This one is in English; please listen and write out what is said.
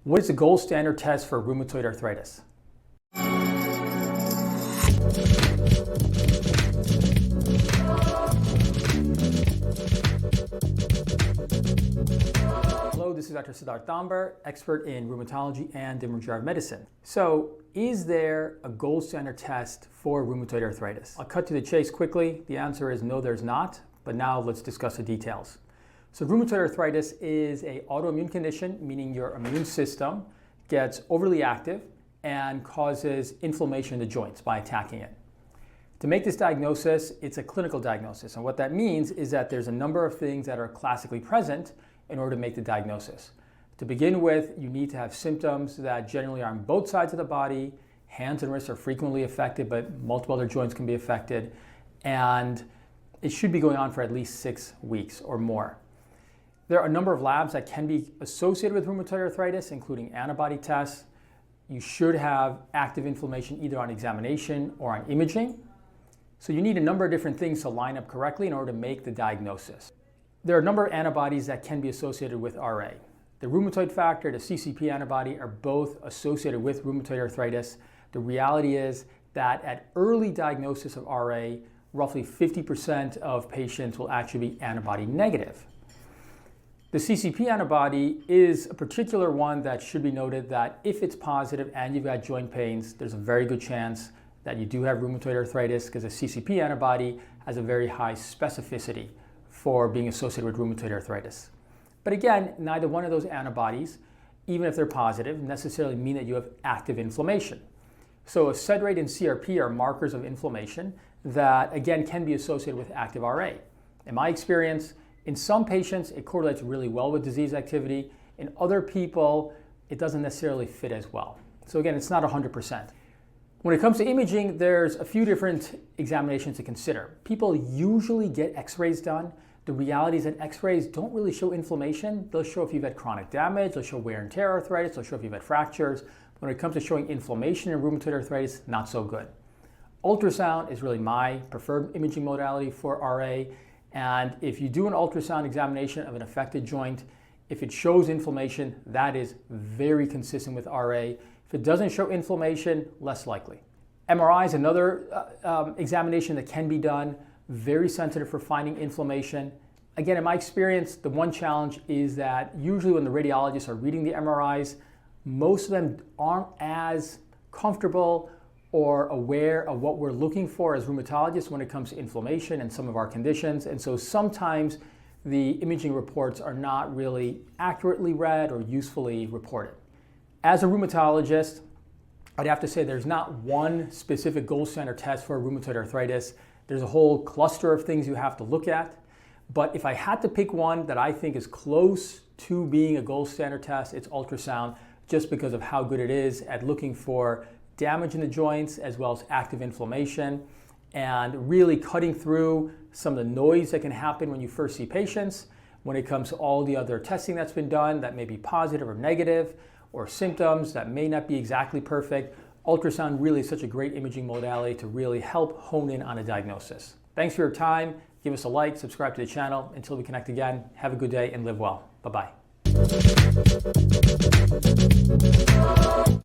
What is the gold standard test for rheumatoid arthritis? Hello, this is Dr. Siddharth Dambar, expert in rheumatology and in regenerative medicine. So, is there a gold standard test for rheumatoid arthritis? I'll cut to the chase quickly. The answer is no, there's not. But now let's discuss the details. So rheumatoid arthritis is an autoimmune condition, meaning your immune system gets overly active and causes inflammation in the joints by attacking it. To make this diagnosis, it's a clinical diagnosis. And what that means is that there's a number of things that are classically present in order to make the diagnosis. To begin with, you need to have symptoms that generally are on both sides of the body. Hands and wrists are frequently affected, but multiple other joints can be affected. And it should be going on for at least 6 weeks or more. There are a number of labs that can be associated with rheumatoid arthritis, including antibody tests. You should have active inflammation either on examination or on imaging. So you need a number of different things to line up correctly in order to make the diagnosis. There are a number of antibodies that can be associated with RA. The rheumatoid factor, the CCP antibody are both associated with rheumatoid arthritis. The reality is that at early diagnosis of RA, roughly 50% of patients will actually be antibody negative. The CCP antibody is a particular one that should be noted that if it's positive and you've got joint pains, there's a very good chance that you do have rheumatoid arthritis because the CCP antibody has a very high specificity for being associated with rheumatoid arthritis. But again, neither one of those antibodies, even if they're positive, necessarily mean that you have active inflammation. So a sed rate and CRP are markers of inflammation that, again, can be associated with active RA. In my experience, in some patients, it correlates really well with disease activity. In other people, it doesn't necessarily fit as well. So again, it's not 100%. When it comes to imaging, there's a few different examinations to consider. People usually get x-rays done. The reality is that x-rays don't really show inflammation. They'll show if you've had chronic damage, they'll show wear and tear arthritis, they'll show if you've had fractures. When it comes to showing inflammation in rheumatoid arthritis, not so good. Ultrasound is really my preferred imaging modality for RA. And if you do an ultrasound examination of an affected joint, if it shows inflammation, that is very consistent with RA. If it doesn't show inflammation, less likely. MRI is another examination that can be done, very sensitive for finding inflammation. Again, in my experience, the one challenge is that usually when the radiologists are reading the MRIs, most of them aren't as comfortable or aware of what we're looking for as rheumatologists when it comes to inflammation and some of our conditions. And so sometimes the imaging reports are not really accurately read or usefully reported. As a rheumatologist, I'd have to say there's not one specific gold standard test for rheumatoid arthritis. There's a whole cluster of things you have to look at. But if I had to pick one that I think is close to being a gold standard test, it's ultrasound, just because of how good it is at looking for damage in the joints as well as active inflammation and really cutting through some of the noise that can happen when you first see patients when it comes to all the other testing that's been done that may be positive or negative or symptoms that may not be exactly perfect. Ultrasound really is such a great imaging modality to really help hone in on a diagnosis. Thanks for your time. Give us a like, subscribe to the channel. Until we connect again, have a good day and live well. Bye-bye.